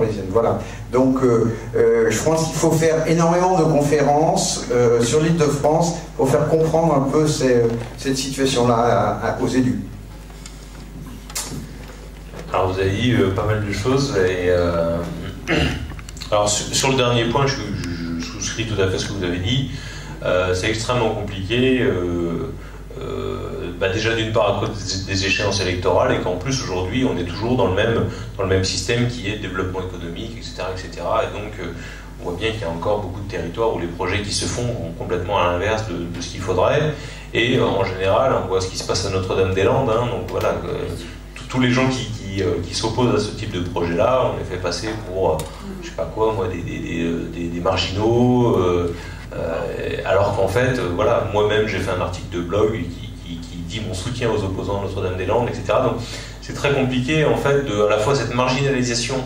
parisienne. Voilà. Donc, je pense qu'il faut faire énormément de conférences sur l'Île-de-France pour faire comprendre un peu cette situation-là aux élus. Alors, vous avez dit pas mal de choses. Et, alors, sur le dernier point, je souscris tout à fait ce que vous avez dit. C'est extrêmement compliqué. Déjà d'une part à cause des échéances électorales et qu'en plus aujourd'hui on est toujours dans le même système qui est développement économique, etc. etc. Et donc on voit bien qu'il y a encore beaucoup de territoires où les projets qui se font vont complètement à l'inverse de ce qu'il faudrait. Et en général on voit ce qui se passe à Notre-Dame-des-Landes, hein, donc voilà, tous les gens qui s'opposent à ce type de projet-là, on les fait passer pour, je sais pas quoi, moi, des marginaux, alors qu'en fait, voilà, moi-même j'ai fait un article de blog qui dit mon soutien aux opposants à Notre-Dame-des-Landes, etc. Donc c'est très compliqué en fait à la fois cette marginalisation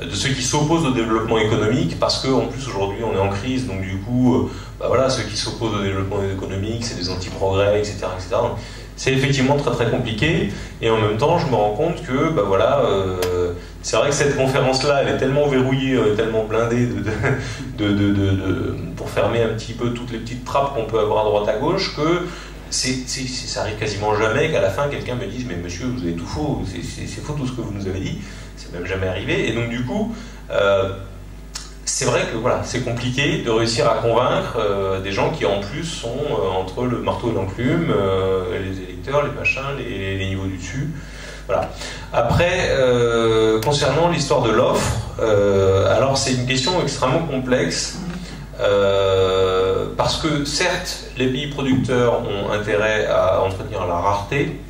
de ceux qui s'opposent au développement économique, parce qu'en plus aujourd'hui on est en crise, donc du coup, voilà, ceux qui s'opposent au développement économique, c'est des anti-progrès, etc. etc. Donc, c'est effectivement très très compliqué, et en même temps je me rends compte que c'est vrai que cette conférence-là, elle est tellement verrouillée, tellement blindée pour fermer un petit peu toutes les petites trappes qu'on peut avoir à droite à gauche, que ça arrive quasiment jamais qu'à la fin quelqu'un me dise mais monsieur vous avez tout faux, c'est faux tout ce que vous nous avez dit, c'est même jamais arrivé. Et donc du coup c'est vrai que voilà, c'est compliqué de réussir à convaincre des gens qui en plus sont entre le marteau et l'enclume, les électeurs, les machins, les niveaux du dessus. Voilà. Après, concernant l'histoire de l'offre, alors c'est une question extrêmement complexe. Parce que certes, les pays producteurs ont intérêt à entretenir la rareté.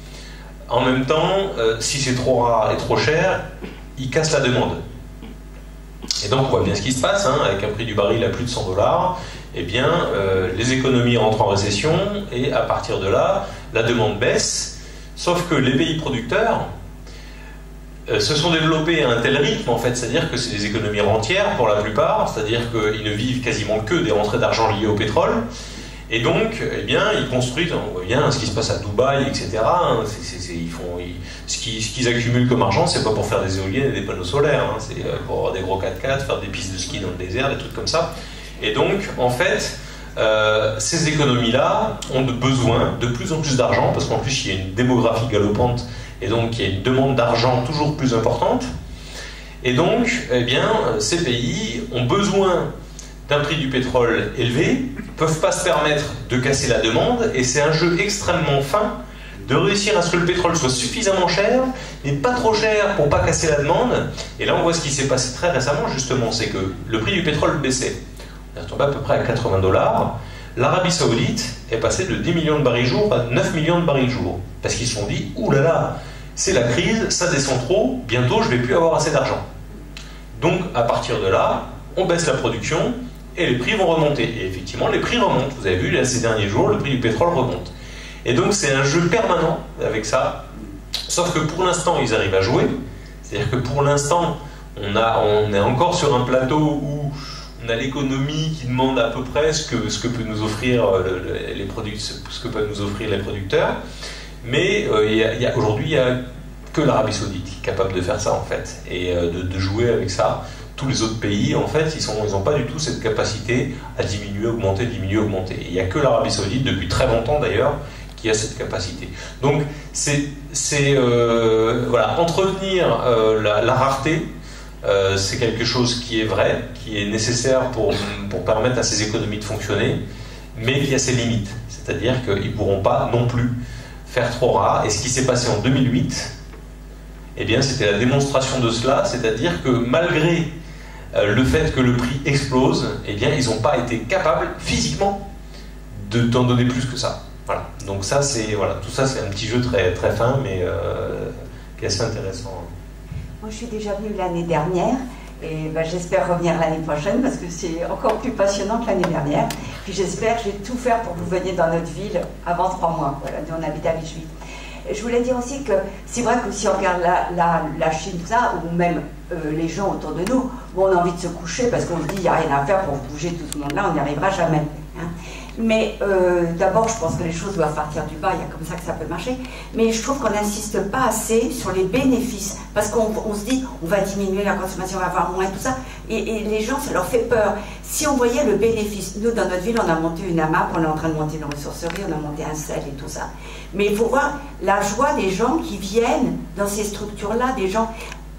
En même temps, si c'est trop rare et trop cher, ils cassent la demande. Et donc on voit bien ce qui se passe, hein, avec un prix du baril à plus de 100 $, eh bien, les économies rentrent en récession et à partir de là, la demande baisse. Sauf que les pays producteurs se sont développés à un tel rythme, en fait, c'est-à-dire que c'est des économies rentières pour la plupart, c'est-dire qu'ils ne vivent quasiment que des rentrées d'argent liées au pétrole, et donc, eh bien, ils construisent, on voit bien ce qui se passe à Dubaï, etc. Ce qu'ils accumulent comme argent, c'est pas pour faire des éoliennes et des panneaux solaires, hein, c'est pour avoir des gros 4x4, faire des pistes de ski dans le désert, des trucs comme ça. Et donc, en fait, ces économies-là ont besoin de plus en plus d'argent, parce qu'en plus, il y a une démographie galopante, et donc il y a une demande d'argent toujours plus importante. Et donc, eh bien, ces pays ont besoin d'un prix du pétrole élevé, ne peuvent pas se permettre de casser la demande, et c'est un jeu extrêmement fin de réussir à ce que le pétrole soit suffisamment cher, mais pas trop cher pour pas casser la demande. Et là, on voit ce qui s'est passé très récemment, justement, c'est que le prix du pétrole baissait. On est tombé à peu près à 80 $. L'Arabie Saoudite est passée de 10 millions de barils jour à 9 millions de barils jour. Parce qu'ils se sont dit, oulala, c'est la crise, ça descend trop, bientôt je ne vais plus avoir assez d'argent. Donc à partir de là, on baisse la production et les prix vont remonter. Et effectivement, les prix remontent. Vous avez vu, là, ces derniers jours, le prix du pétrole remonte. Et donc c'est un jeu permanent avec ça. Sauf que pour l'instant, ils arrivent à jouer. C'est-à-dire que pour l'instant, on est encore sur un plateau où on a l'économie qui demande à peu près ce que peut nous offrir ce que peuvent nous offrir les producteurs. Mais aujourd'hui, il n'y a que l'Arabie Saoudite qui est capable de faire ça, en fait, et de jouer avec ça. Tous les autres pays, en fait, ils n'ont pas du tout cette capacité à diminuer, augmenter, diminuer, augmenter. Et il n'y a que l'Arabie Saoudite, depuis très longtemps d'ailleurs, qui a cette capacité. Donc, voilà, entretenir la rareté, c'est quelque chose qui est vrai, qui est nécessaire pour permettre à ces économies de fonctionner, mais qui a ses limites. C'est-à-dire qu'ils ne pourront pas non plus faire trop rare. Et ce qui s'est passé en 2008, eh bien, c'était la démonstration de cela, c'est-à-dire que malgré le fait que le prix explose, eh bien, ils n'ont pas été capables physiquement d'en donner plus que ça. Voilà. Donc ça, tout ça, c'est un petit jeu très, très fin, mais qui est assez intéressant. Moi, je suis déjà venue l'année dernière, et j'espère revenir l'année prochaine, parce que c'est encore plus passionnant que l'année dernière. Puis j'espère que je vais tout faire pour que vous veniez dans notre ville avant 3 mois. Voilà, nous on habite à Vichy. Je voulais dire aussi que c'est vrai que si on regarde la Chine, tout ça, ou même les gens autour de nous. Bon, on a envie de se coucher parce qu'on se dit il n'y a rien à faire pour bouger tout ce monde-là, on n'y arrivera jamais. Hein. Mais d'abord, je pense que les choses doivent partir du bas, il y a comme ça que ça peut marcher. Mais je trouve qu'on n'insiste pas assez sur les bénéfices. Parce qu'on se dit, on va diminuer la consommation, on va avoir moins, tout ça. Et les gens, ça leur fait peur. Si on voyait le bénéfice, nous, dans notre ville, on a monté une AMAP, on est en train de monter une ressourcerie, on a monté un sel et tout ça. Mais il faut voir la joie des gens qui viennent dans ces structures-là, des gens...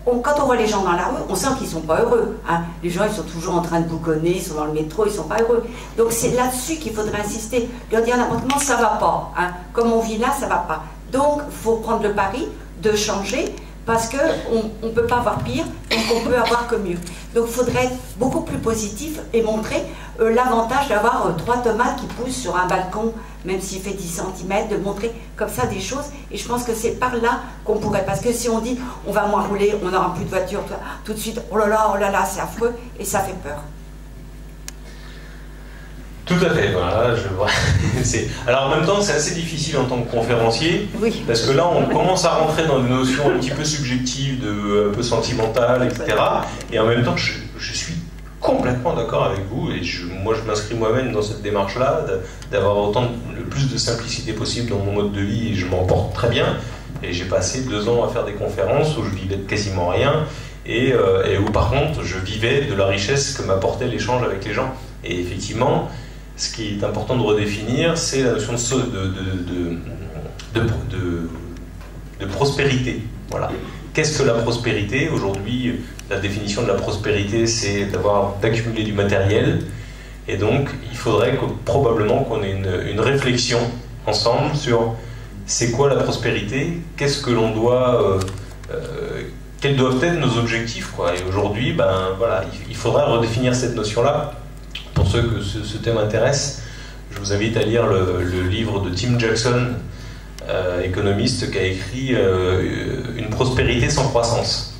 Quand on voit les gens dans la rue, on sent qu'ils ne sont pas heureux. Hein. Les gens, ils sont toujours en train de bouconner, ils sont dans le métro, ils ne sont pas heureux. Donc c'est là-dessus qu'il faudrait insister. Leur dire n'importe comment, ça ne va pas. Hein. Comme on vit là, ça ne va pas. Donc il faut prendre le pari de changer, parce qu'on ne peut pas avoir pire, donc on peut avoir que mieux. Donc il faudrait être beaucoup plus positif et montrer l'avantage d'avoir 3 tomates qui poussent sur un balcon, même s'il fait 10 cm, de montrer comme ça des choses. Et je pense que c'est par là qu'on pourrait, parce que si on dit on va moins rouler, on n'aura plus de voiture, tout de suite, oh là là, c'est affreux, et ça fait peur. Tout à fait, voilà, je vois. Alors en même temps, c'est assez difficile en tant que conférencier, oui. Parce que là, on commence à rentrer dans des notions un petit peu subjectives, un peu sentimentales, etc. Et en même temps, je suis complètement d'accord avec vous, et moi je m'inscris moi-même dans cette démarche-là, d'avoir le plus de simplicité possible dans mon mode de vie, et je m'en porte très bien. Et j'ai passé 2 ans à faire des conférences où je vivais de quasiment rien, et où par contre, je vivais de la richesse que m'apportait l'échange avec les gens. Et effectivement, ce qui est important de redéfinir, c'est la notion de prospérité. Voilà. Qu'est-ce que la prospérité? Aujourd'hui, la définition de la prospérité, c'est d'accumuler du matériel. Et donc, il faudrait probablement qu'on ait une réflexion ensemble sur c'est quoi la prospérité, qu'est-ce que l'on doit... quels doivent être nos objectifs, quoi. Et aujourd'hui, voilà, il faudrait redéfinir cette notion-là. Pour ceux que ce thème intéresse, je vous invite à lire le livre de Tim Jackson, économiste, qui a écrit Une prospérité sans croissance.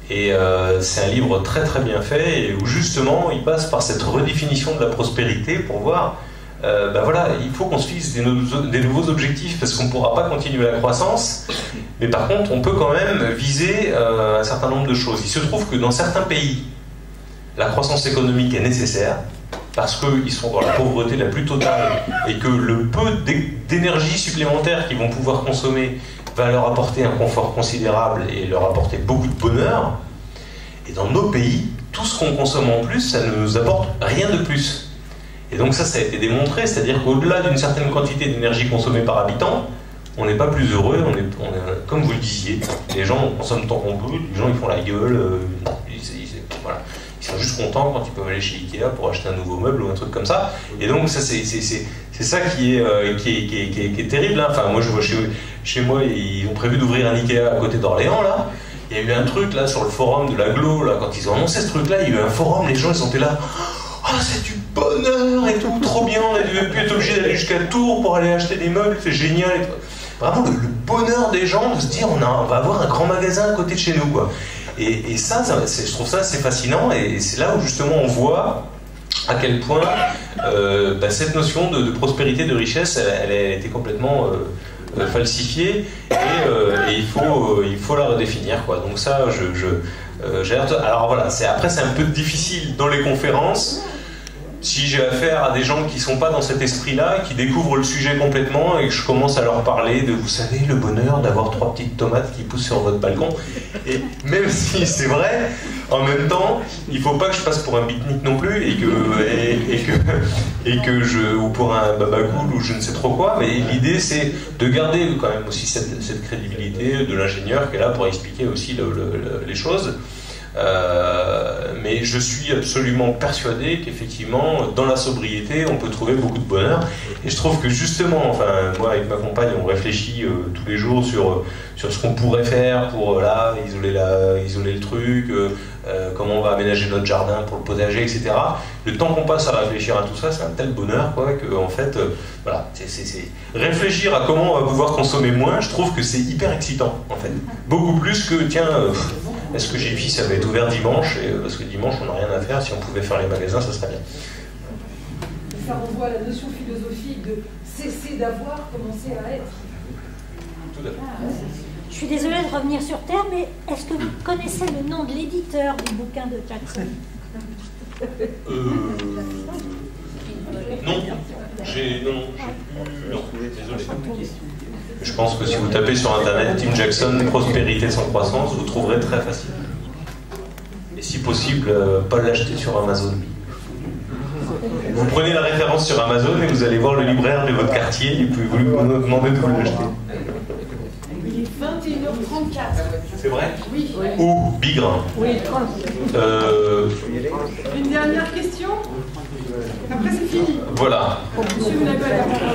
Et c'est un livre très très bien fait, et où justement il passe par cette redéfinition de la prospérité pour voir, voilà, il faut qu'on se fixe des nouveaux objectifs, parce qu'on ne pourra pas continuer la croissance, mais par contre on peut quand même viser un certain nombre de choses. Il se trouve que dans certains pays, la croissance économique est nécessaire parce qu'ils sont dans la pauvreté la plus totale et que le peu d'énergie supplémentaire qu'ils vont pouvoir consommer va leur apporter un confort considérable et leur apporter beaucoup de bonheur. Et dans nos pays, tout ce qu'on consomme en plus, ça ne nous apporte rien de plus. Et donc ça a été démontré, c'est-à-dire qu'au-delà d'une certaine quantité d'énergie consommée par habitant, on n'est pas plus heureux, comme vous le disiez, les gens consomment tant qu'on peut, les gens ils font la gueule, voilà. Ils sont juste contents quand ils peuvent aller chez Ikea pour acheter un nouveau meuble ou un truc comme ça. Et donc ça c'est ça qui est terrible. Hein. Enfin moi je vois chez moi, ils ont prévu d'ouvrir un Ikea à côté d'Orléans là. Il y a eu un truc là sur le forum de l'Aglo là, quand ils ont annoncé ce truc là, il y a eu un forum, les gens ils sont là. Ah, c'est du bonheur et tout, trop bien, on ne plus être obligé d'aller jusqu'à Tours pour aller acheter des meubles, c'est génial. Et vraiment le bonheur des gens de se dire on va avoir un grand magasin à côté de chez nous, quoi. Et ça je trouve ça assez fascinant, et c'est là où justement on voit à quel point cette notion de prospérité, de richesse, elle a été complètement falsifiée, et il faut la redéfinir, quoi. Donc ça, j'ai hâte. Alors voilà, après c'est un peu difficile dans les conférences. Si j'ai affaire à des gens qui ne sont pas dans cet esprit-là, qui découvrent le sujet complètement, et que je commence à leur parler de, vous savez, le bonheur d'avoir 3 petites tomates qui poussent sur votre balcon, et même si c'est vrai, en même temps, il ne faut pas que je passe pour un beatnik non plus, ou pour un babacool ou je ne sais trop quoi, mais l'idée c'est de garder quand même aussi cette crédibilité de l'ingénieur qui est là pour expliquer aussi les choses. Mais je suis absolument persuadé qu'effectivement, dans la sobriété, on peut trouver beaucoup de bonheur. Et je trouve que justement, enfin, moi avec ma compagne, on réfléchit tous les jours sur ce qu'on pourrait faire pour isoler le truc, comment on va aménager notre jardin pour le potager, etc. Le temps qu'on passe à réfléchir à tout ça, c'est un tel bonheur, quoi, que en fait, voilà, c'est réfléchir à comment on va pouvoir consommer moins. Je trouve que c'est hyper excitant, en fait, beaucoup plus que tiens. Est-ce que j'ai dit ça va être ouvert dimanche, parce que dimanche on n'a rien à faire, si on pouvait faire les magasins ça serait bien. Ça renvoie à la notion philosophique de cesser d'avoir, commencer à être. Tout à fait. Je suis désolée de revenir sur Terre, mais est-ce que vous connaissez le nom de l'éditeur du bouquin de Jackson? Non. Non, désolé. Je pense que si vous tapez sur Internet Tim Jackson, prospérité sans croissance, vous trouverez très facile. Et si possible, pas l'acheter sur Amazon. Vous prenez la référence sur Amazon et vous allez voir le libraire de votre quartier et puis vous lui demandez de vous l'acheter. Il est 21h34. C'est vrai? Oui. Ou Bigre. Oui, une dernière question? Après, c'est fini. Voilà. Monsieur, vous n'avez pas la parole.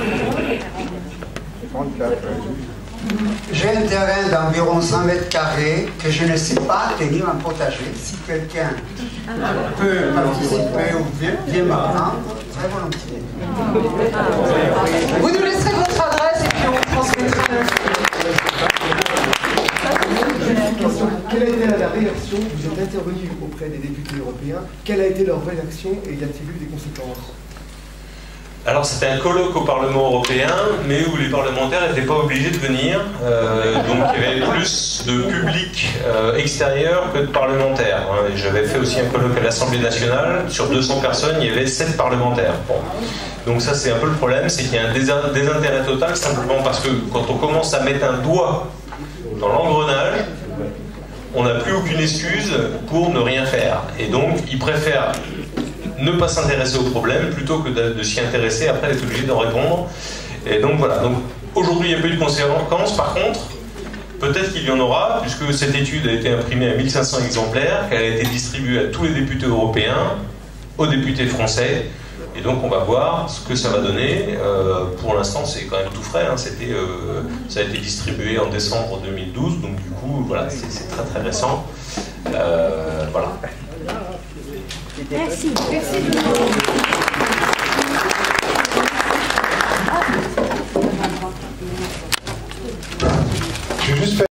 J'ai un terrain d'environ 100 mètres carrés que je ne sais pas tenir en potager. Si quelqu'un peut participer ou vient m'apprendre, très volontiers. Vous nous laisserez votre adresse et puis on transmettra. Quelle a été la réaction? Vous êtes intervenu auprès des députés européens. Quelle a été leur réaction et y a-t-il eu des conséquences? Alors c'était un colloque au Parlement européen, mais où les parlementaires n'étaient pas obligés de venir. Donc il y avait plus de public extérieur que de parlementaires. Hein. J'avais fait aussi un colloque à l'Assemblée nationale. Sur 200 personnes, il y avait 7 parlementaires. Bon. Donc ça c'est un peu le problème, c'est qu'il y a un désintérêt total, simplement parce que quand on commence à mettre un doigt dans l'engrenage, on n'a plus aucune excuse pour ne rien faire. Et donc ils préfèrent ne pas s'intéresser au problème plutôt que de s'y intéresser, après d'être obligé d'en répondre. Et donc voilà, donc aujourd'hui il n'y a pas eu de conséquences. Par contre, peut-être qu'il y en aura, puisque cette étude a été imprimée à 1500 exemplaires, qu'elle a été distribuée à tous les députés européens, aux députés français, et donc on va voir ce que ça va donner. Pour l'instant c'est quand même tout frais, hein. Ça a été distribué en décembre 2012, donc du coup voilà, c'est très très récent. Voilà. Merci. Merci.